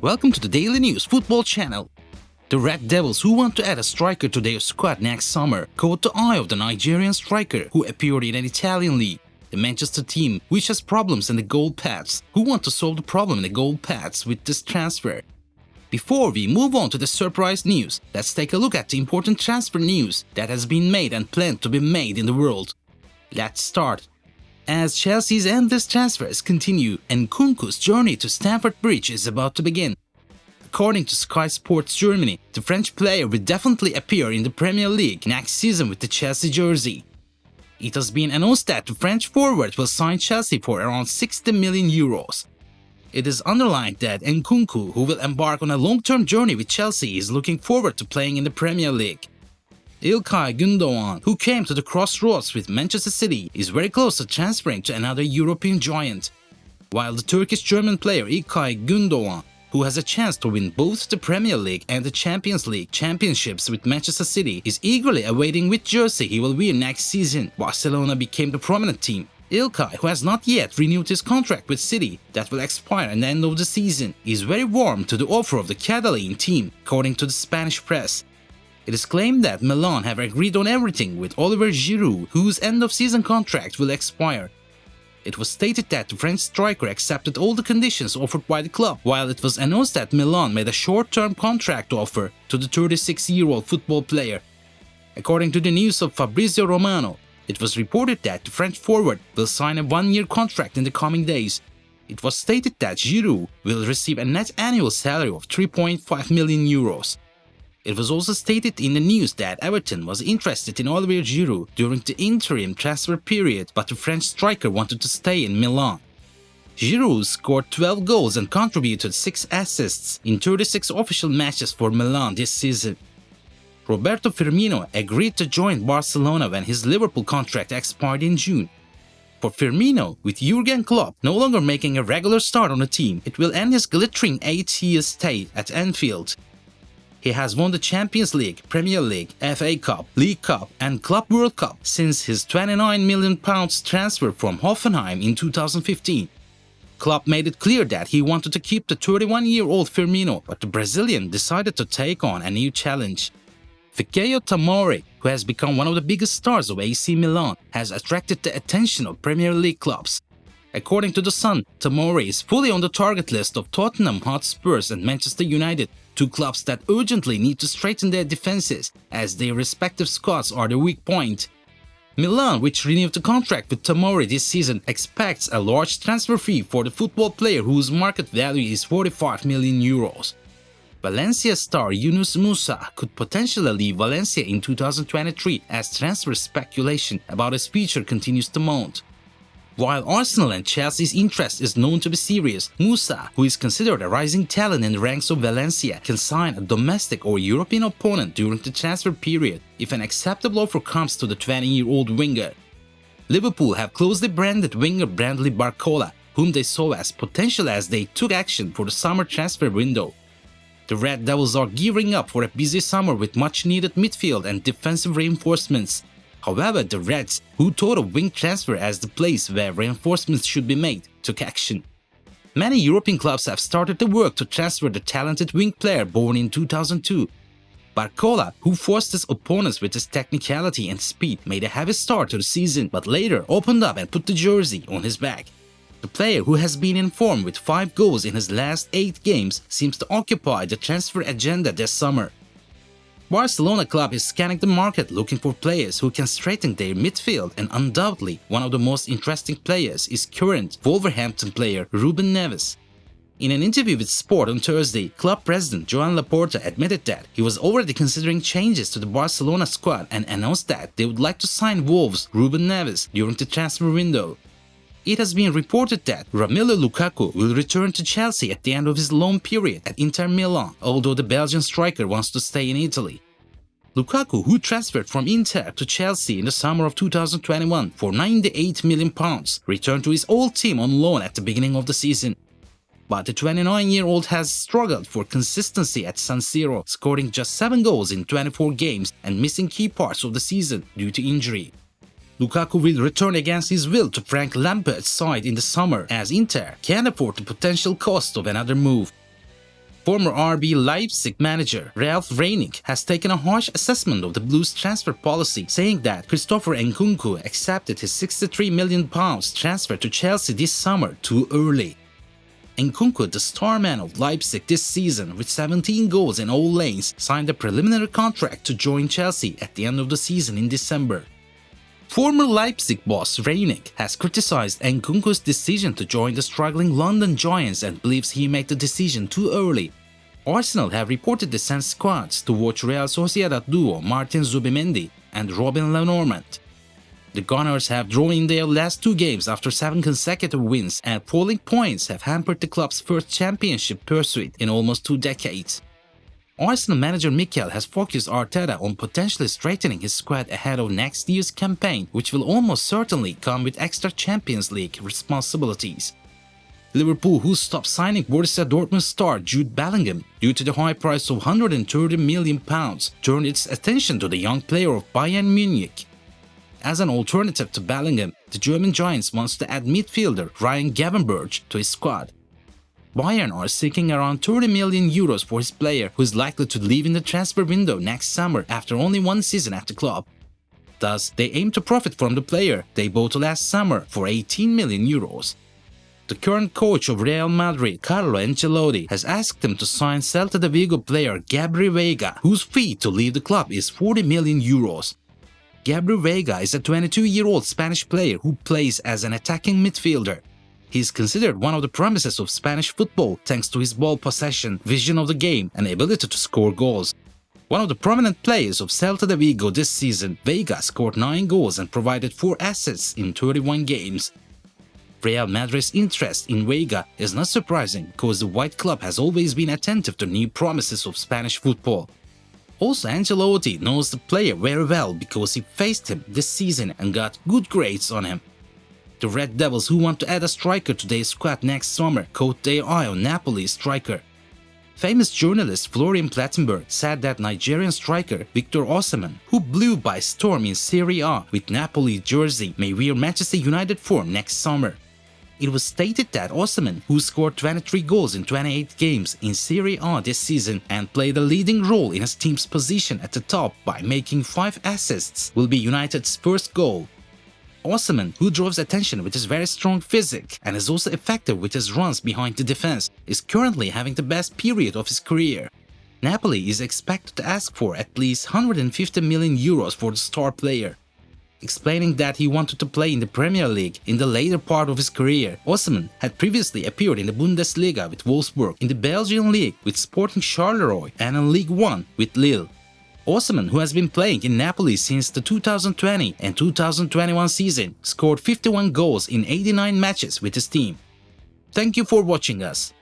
Welcome to the Daily News Football Channel. The Red Devils, who want to add a striker to their squad next summer, caught the eye of the Nigerian striker who appeared in an Italian league. The Manchester team, which has problems in the goal paths, who want to solve the problem in the goal paths with this transfer. Before we move on to the surprise news, let's take a look at the important transfer news that has been made and planned to be made in the world. Let's start. As Chelsea's endless transfers continue, Nkunku's journey to Stamford Bridge is about to begin. According to Sky Sports Germany, the French player will definitely appear in the Premier League next season with the Chelsea jersey. It has been announced that the French forward will sign Chelsea for around 60 million euros. It is underlined that Nkunku, who will embark on a long-term journey with Chelsea, is looking forward to playing in the Premier League. İlkay Gündoğan, who came to the crossroads with Manchester City, is very close to transferring to another European giant. While the Turkish-German player İlkay Gündoğan, who has a chance to win both the Premier League and the Champions League championships with Manchester City, is eagerly awaiting which jersey he will wear next season, Barcelona became the prominent team. İlkay, who has not yet renewed his contract with City that will expire at the end of the season, is very warm to the offer of the Catalan team, according to the Spanish press. It is claimed that Milan have agreed on everything with Oliver Giroud, whose end-of-season contract will expire. It was stated that the French striker accepted all the conditions offered by the club, while it was announced that Milan made a short-term contract offer to the 36-year-old football player. According to the news of Fabrizio Romano, it was reported that the French forward will sign a one-year contract in the coming days. It was stated that Giroud will receive a net annual salary of 3.5 million euros. It was also stated in the news that Everton was interested in Olivier Giroud during the interim transfer period, but the French striker wanted to stay in Milan. Giroud scored 12 goals and contributed 6 assists in 36 official matches for Milan this season. Roberto Firmino agreed to join Barcelona when his Liverpool contract expired in June. For Firmino, with Jurgen Klopp no longer making a regular start on the team, it will end his glittering 8-year stay at Anfield. He has won the Champions League, Premier League, FA Cup, League Cup and Club World Cup since his £29 million transfer from Hoffenheim in 2015. Klopp made it clear that he wanted to keep the 31-year-old Firmino, but the Brazilian decided to take on a new challenge. Fikayo Tomori, who has become one of the biggest stars of AC Milan, has attracted the attention of Premier League clubs. According to The Sun, Tomori is fully on the target list of Tottenham Hotspurs and Manchester United, two clubs that urgently need to straighten their defenses as their respective squads are the weak point. Milan, which renewed the contract with Tomori this season, expects a large transfer fee for the football player whose market value is 45 million euros. Valencia star Yunus Musa could potentially leave Valencia in 2023 as transfer speculation about his future continues to mount. While Arsenal and Chelsea's interest is known to be serious, Musa, who is considered a rising talent in the ranks of Valencia, can sign a domestic or European opponent during the transfer period if an acceptable offer comes to the 20-year-old winger. Liverpool have closely branded winger Bradley Barcola, whom they saw as potential as they took action for the summer transfer window. The Red Devils are gearing up for a busy summer with much-needed midfield and defensive reinforcements. However, the Reds, who thought of wing transfer as the place where reinforcements should be made, took action. Many European clubs have started the work to transfer the talented wing player born in 2002. Barcola, who forced his opponents with his technicality and speed, made a heavy start to the season but later opened up and put the jersey on his back. The player, who has been in form with 5 goals in his last 8 games, seems to occupy the transfer agenda this summer. Barcelona club is scanning the market looking for players who can straighten their midfield, and undoubtedly one of the most interesting players is current Wolverhampton player Ruben Neves. In an interview with Sport on Thursday, club president Joan Laporta admitted that he was already considering changes to the Barcelona squad and announced that they would like to sign Wolves' Ruben Neves during the transfer window. It has been reported that Romelu Lukaku will return to Chelsea at the end of his loan period at Inter Milan, although the Belgian striker wants to stay in Italy. Lukaku, who transferred from Inter to Chelsea in the summer of 2021 for £98 million, returned to his old team on loan at the beginning of the season. But the 29-year-old has struggled for consistency at San Siro, scoring just 7 goals in 24 games and missing key parts of the season due to injury. Lukaku will return against his will to Frank Lampard's side in the summer, as Inter can't afford the potential cost of another move. Former RB Leipzig manager Ralf Rangnick has taken a harsh assessment of the Blues' transfer policy, saying that Christopher Nkunku accepted his £63 million transfer to Chelsea this summer too early. Nkunku, the star man of Leipzig this season with 17 goals in all lanes, signed a preliminary contract to join Chelsea at the end of the season in December. Former Leipzig boss Rangnick has criticized Nkunku's decision to join the struggling London Giants and believes he made the decision too early. Arsenal have reportedly sent squads to watch Real Sociedad duo Martin Zubimendi and Robin Lenormand. The Gunners have drawn in their last 2 games after 7 consecutive wins, and falling points have hampered the club's first championship pursuit in almost 2 decades. Arsenal manager Mikel has focused Arteta on potentially strengthening his squad ahead of next year's campaign, which will almost certainly come with extra Champions League responsibilities. Liverpool, who stopped signing Borussia Dortmund star Jude Bellingham due to the high price of £130 million, turned its attention to the young player of Bayern Munich. As an alternative to Bellingham, the German Giants wants to add midfielder Ryan Gravenberch to his squad. Bayern are seeking around €30 million for his player, who is likely to leave in the transfer window next summer after only 1 season at the club. Thus, they aim to profit from the player they bought last summer for €18 million. The current coach of Real Madrid, Carlo Ancelotti, has asked him to sign Celta de Vigo player Gabri Veiga, whose fee to leave the club is €40 million. Gabri Veiga is a 22-year-old Spanish player who plays as an attacking midfielder. He is considered one of the promises of Spanish football thanks to his ball possession, vision of the game, and ability to score goals. One of the prominent players of Celta de Vigo this season, Veiga scored 9 goals and provided 4 assists in 31 games. Real Madrid's interest in Veiga is not surprising because the White Club has always been attentive to new promises of Spanish football. Also, Ancelotti knows the player very well because he faced him this season and got good grades on him. The Red Devils, who want to add a striker to their squad next summer, caught their eye on Napoli striker. Famous journalist Florian Plettenberg said that Nigerian striker Victor Osimhen, who blew by storm in Serie A with Napoli jersey, may wear Manchester United form next summer. It was stated that Osimhen, who scored 23 goals in 28 games in Serie A this season and played a leading role in his team's position at the top by making 5 assists, will be United's first goal. Osimhen, who draws attention with his very strong physique and is also effective with his runs behind the defense, is currently having the best period of his career. Napoli is expected to ask for at least €150 million for the star player. Explaining that he wanted to play in the Premier League in the later part of his career, Osimhen had previously appeared in the Bundesliga with Wolfsburg, in the Belgian League with Sporting Charleroi, and in Ligue 1 with Lille. Osimhen, who has been playing in Napoli since the 2020 and 2021 season, scored 51 goals in 89 matches with his team. Thank you for watching us.